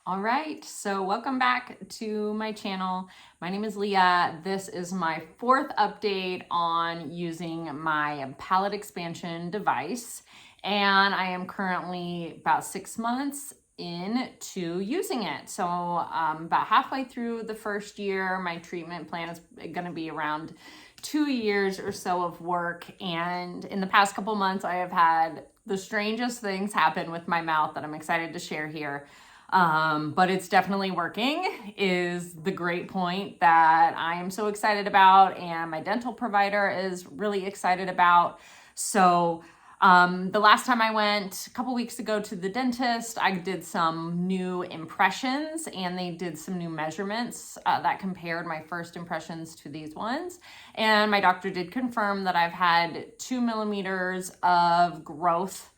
All right, so welcome back to my channel. My name is Leah. This is my fourth update on using my palate expansion device, and I am currently about 6 months into using it. So about halfway through the first year. My treatment plan is going to be around 2 years or so of work, and in the past couple months I have had the strangest things happen with my mouth that I'm excited to share here. But it's definitely working is the great point that I am so excited about, and my dental provider is really excited about. So the last time I went a couple weeks ago to the dentist, I did some new impressions, and they did some new measurements that compared my first impressions to these ones. And my doctor did confirm that I've had 2 millimeters of growth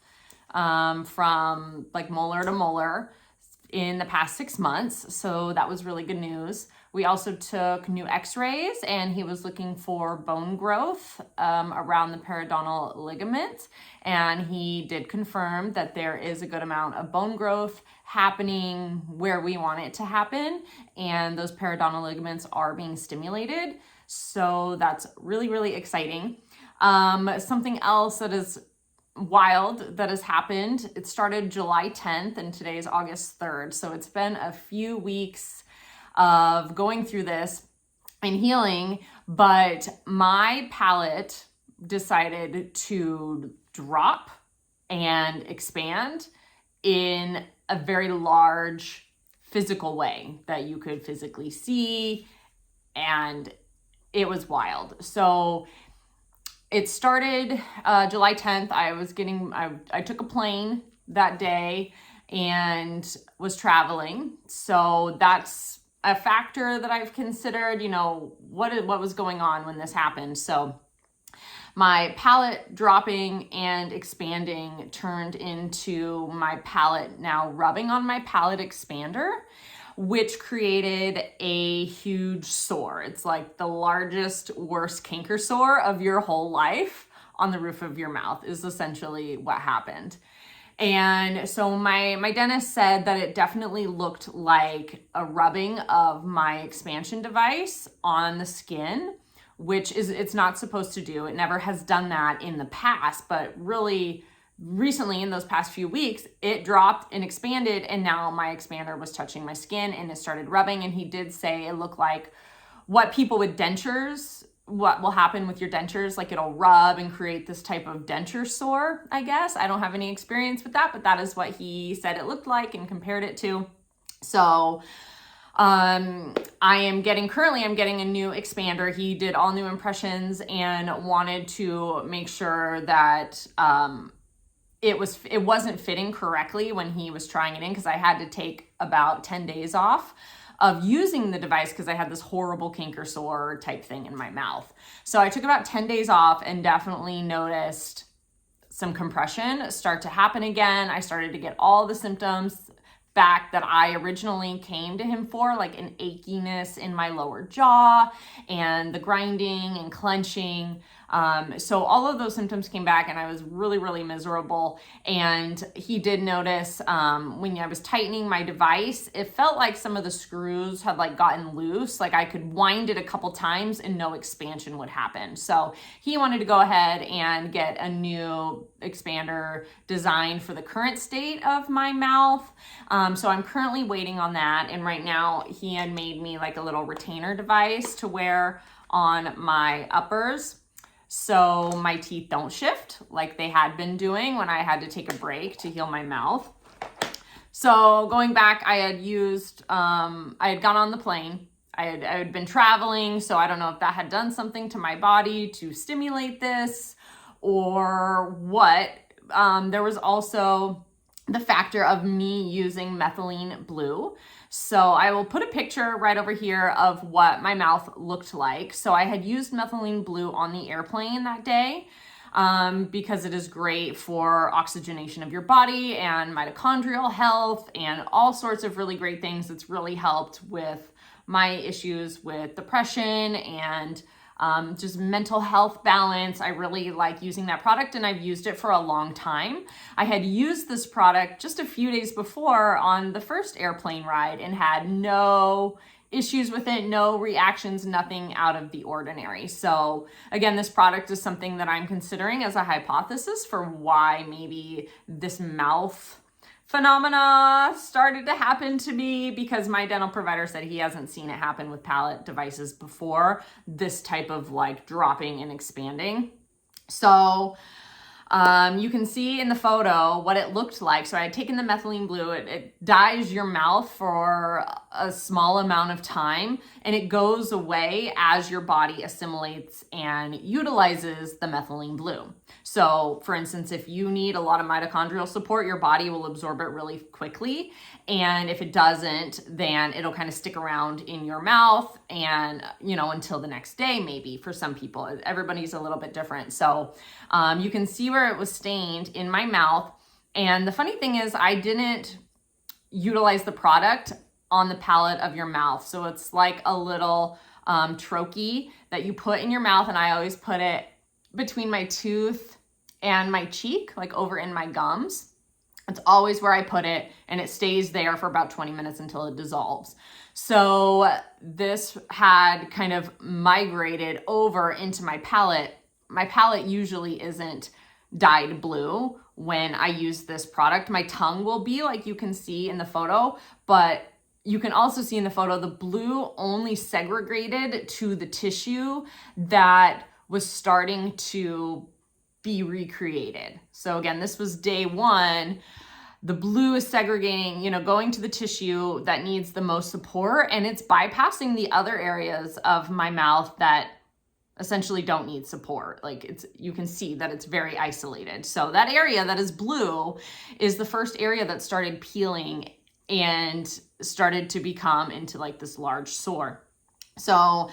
from like molar to molar in the past 6 months. So that was really good news. We also took new x-rays, and he was looking for bone growth around the periodontal ligament. And he did confirm that there is a good amount of bone growth happening where we want it to happen. And those periodontal ligaments are being stimulated. So that's really, really exciting. Something else that is wild that has happened. It started July 10th and today is August 3rd. So it's been a few weeks of going through this and healing, but my palate decided to drop and expand in a very large physical way that you could physically see, and it was wild. So it started July 10th. I took a plane that day and was traveling. So that's a factor that I've considered, what was going on when this happened. So my palate dropping and expanding turned into my palate now rubbing on my palate expander, which created a huge sore. It's like the largest, worst canker sore of your whole life on the roof of your mouth is essentially what happened. And so my dentist said that it definitely looked like a rubbing of my expansion device on the skin, which it's not supposed to do. It never has done that in the past, but really recently in those past few weeks, it dropped and expanded, and now my expander was touching my skin and it started rubbing. And he did say it looked like what people with dentures, what will happen with your dentures, like it'll rub and create this type of denture sore, I guess. I don't have any experience with that, but that is what he said it looked like and compared it to. So I'm getting a new expander. He did all new impressions and wanted to make sure that it wasn't fitting correctly when he was trying it in, because I had to take about 10 days off of using the device because I had this horrible canker sore type thing in my mouth. So I took about 10 days off and definitely noticed some compression start to happen again. I started to get all the symptoms back that I originally came to him for, like an achiness in my lower jaw and the grinding and clenching. So all of those symptoms came back, and I was really, really miserable. And he did notice when I was tightening my device, it felt like some of the screws had like gotten loose. Like I could wind it a couple times and no expansion would happen. So he wanted to go ahead and get a new expander designed for the current state of my mouth. So I'm currently waiting on that. And right now he had made me like a little retainer device to wear on my uppers, so my teeth don't shift like they had been doing when I had to take a break to heal my mouth. So going back, I had gone on the plane. I had been traveling, so I don't know if that had done something to my body to stimulate this or what. There was also the factor of me using methylene blue. So I will put a picture right over here of what my mouth looked like. So I had used methylene blue on the airplane that day because it is great for oxygenation of your body and mitochondrial health and all sorts of really great things. It's really helped with my issues with depression and just mental health balance. I really like using that product, and I've used it for a long time. I had used this product just a few days before on the first airplane ride and had no issues with it, no reactions, nothing out of the ordinary. So again, this product is something that I'm considering as a hypothesis for why maybe this mouth phenomena started to happen to me, because my dental provider said he hasn't seen it happen with Palate devices before, this type of like dropping and expanding. So you can see in the photo what it looked like. So I had taken the methylene blue. It dyes your mouth for a small amount of time, and it goes away as your body assimilates and utilizes the methylene blue. So for instance, if you need a lot of mitochondrial support, your body will absorb it really quickly. And if it doesn't, then it'll kind of stick around in your mouth and, until the next day, maybe. For some people, everybody's a little bit different. So you can see where it was stained in my mouth. And the funny thing is, I didn't utilize the product on the palate of your mouth. So it's like a little trochee that you put in your mouth, and I always put it between my tooth and my cheek, like over in my gums. It's always where I put it, and it stays there for about 20 minutes until it dissolves. So this had kind of migrated over into my palate. My palate usually isn't dyed blue when I use this product. My tongue will be, like you can see in the photo, but you can also see in the photo the blue only segregated to the tissue that was starting to be recreated. So again, this was day one. The blue is segregating, going to the tissue that needs the most support, and it's bypassing the other areas of my mouth that essentially don't need support. Like you can see that it's very isolated. So that area that is blue is the first area that started peeling and started to become into like this large sore. So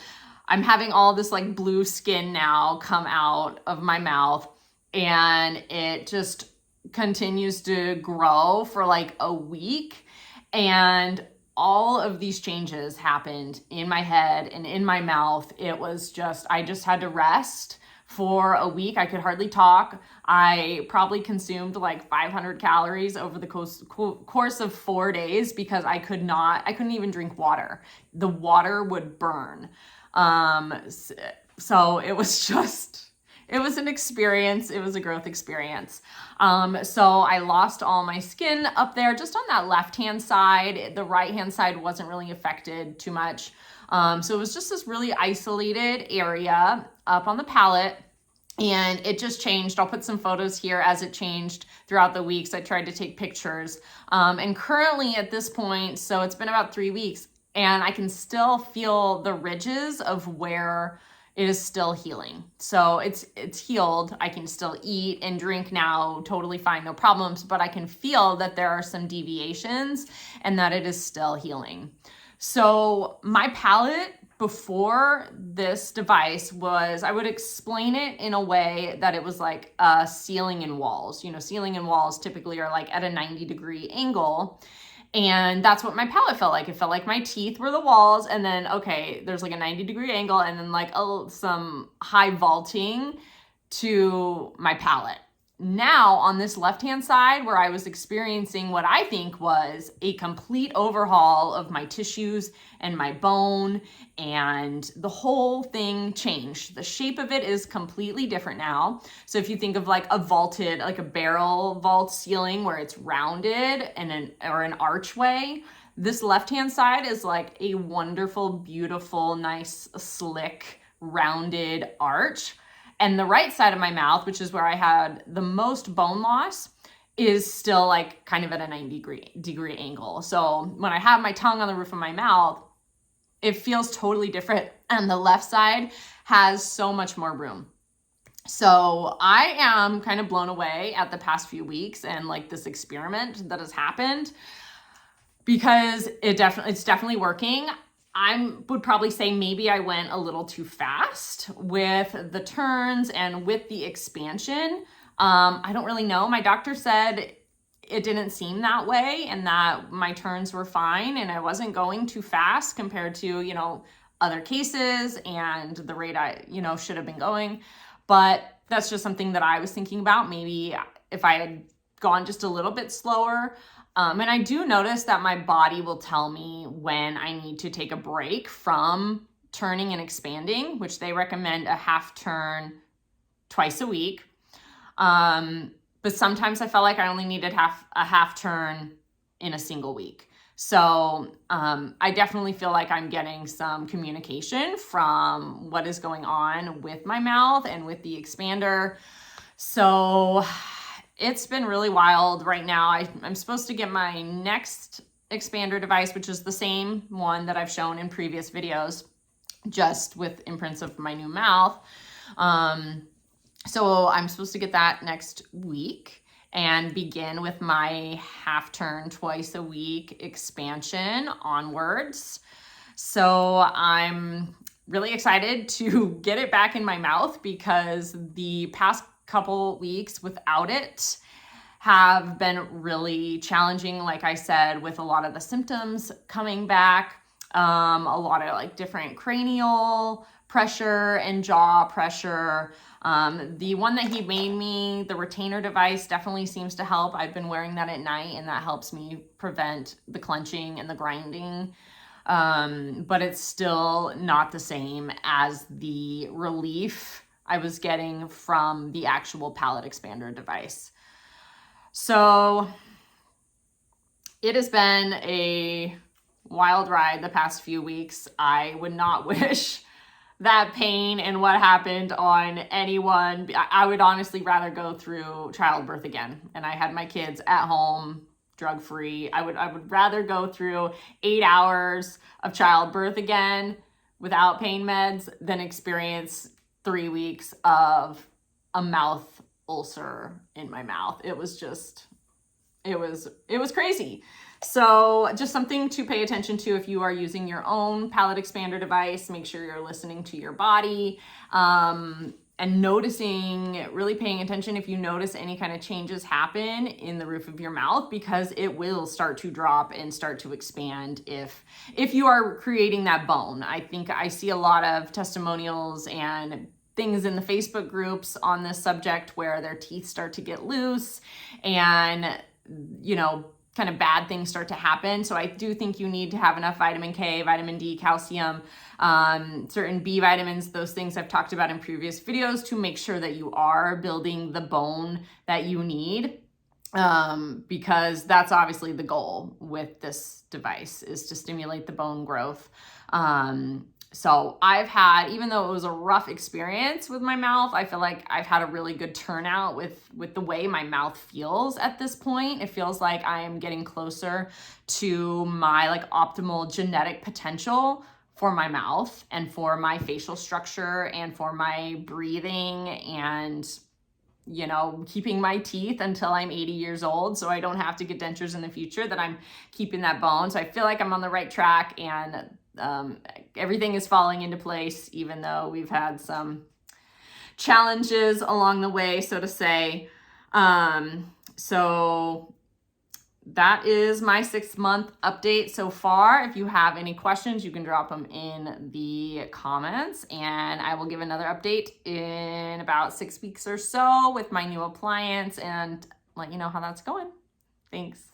I'm having all this like blue skin now come out of my mouth, and it just continues to grow for like a week. And all of these changes happened in my head and in my mouth. It was just, I just had to rest for a week. I could hardly talk. I probably consumed like 500 calories over the course of 4 days, because I couldn't even drink water. The water would burn. So it was an experience. It was a growth experience. So I lost all my skin up there, just on that left-hand side. The right-hand side wasn't really affected too much. So it was just this really isolated area up on the palate, and it just changed. I'll put some photos here as it changed throughout the weeks. I tried to take pictures. And currently at this point, so it's been about 3 weeks, and I can still feel the ridges of where it is still healing. So it's healed. I can still eat and drink now, totally fine, no problems, but I can feel that there are some deviations and that it is still healing. So my palate before this device was, I would explain it in a way that it was like a ceiling and walls. Ceiling and walls typically are like at a 90-degree angle. And that's what my palate felt like. It felt like my teeth were the walls, and then, okay, there's like a 90-degree angle, and then like some high vaulting to my palate. Now on this left-hand side, where I was experiencing what I think was a complete overhaul of my tissues and my bone, and the whole thing changed. The shape of it is completely different now. So if you think of like a vaulted, like a barrel vault ceiling where it's rounded or an archway, this left-hand side is like a wonderful, beautiful, nice, slick, rounded arch. And the right side of my mouth, which is where I had the most bone loss, is still like kind of at a 90-degree angle. So when I have my tongue on the roof of my mouth, it feels totally different. And the left side has so much more room. So I am kind of blown away at the past few weeks and like this experiment that has happened, because it's definitely working. I would probably say maybe I went a little too fast with the turns and with the expansion. I don't really know. My doctor said it didn't seem that way and that my turns were fine and I wasn't going too fast compared to, other cases and the rate I, should have been going. But that's just something that I was thinking about. Maybe if I had gone just a little bit slower. And I do notice that my body will tell me when I need to take a break from turning and expanding, which they recommend a half turn twice a week. But sometimes I felt like I only needed a half turn in a single week. So I definitely feel like I'm getting some communication from what is going on with my mouth and with the expander. So it's been really wild right now. I'm supposed to get my next expander device, which is the same one that I've shown in previous videos, just with imprints of my new mouth. So I'm supposed to get that next week and begin with my half turn twice a week expansion onwards. So I'm really excited to get it back in my mouth because the past couple weeks without it have been really challenging, like I said, with a lot of the symptoms coming back, a lot of like different cranial pressure and jaw pressure. The one that he made me, the retainer device, definitely seems to help. I've been wearing that at night and that helps me prevent the clenching and the grinding. But it's still not the same as the relief I was getting from the actual palate expander device. So it has been a wild ride the past few weeks. I would not wish that pain and what happened on anyone. I would honestly rather go through childbirth again. And I had my kids at home, drug-free. I would rather go through 8 hours of childbirth again without pain meds than experience 3 weeks of a mouth ulcer in my mouth. It was crazy. So just something to pay attention to if you are using your own palate expander device. Make sure you're listening to your body, and noticing, really paying attention if you notice any kind of changes happen in the roof of your mouth, because it will start to drop and start to expand if you are creating that bone. I think I see a lot of testimonials and things in the Facebook groups on this subject where their teeth start to get loose and, kind of bad things start to happen. So I do think you need to have enough vitamin K, vitamin D, calcium, certain B vitamins, those things I've talked about in previous videos, to make sure that you are building the bone that you need. Because that's obviously the goal with this device, is to stimulate the bone growth. So I've had, even though it was a rough experience with my mouth, I feel like I've had a really good turnout with the way my mouth feels at this point. It feels like I am getting closer to my like optimal genetic potential for my mouth and for my facial structure and for my breathing and, keeping my teeth until I'm 80 years old so I don't have to get dentures in the future, that I'm keeping that bone. So I feel like I'm on the right track, and everything is falling into place, even though we've had some challenges along the way, so to say. So that is my 6-month update so far. If you have any questions, you can drop them in the comments, and I will give another update in about 6 weeks or so with my new appliance and let you know how that's going. Thanks.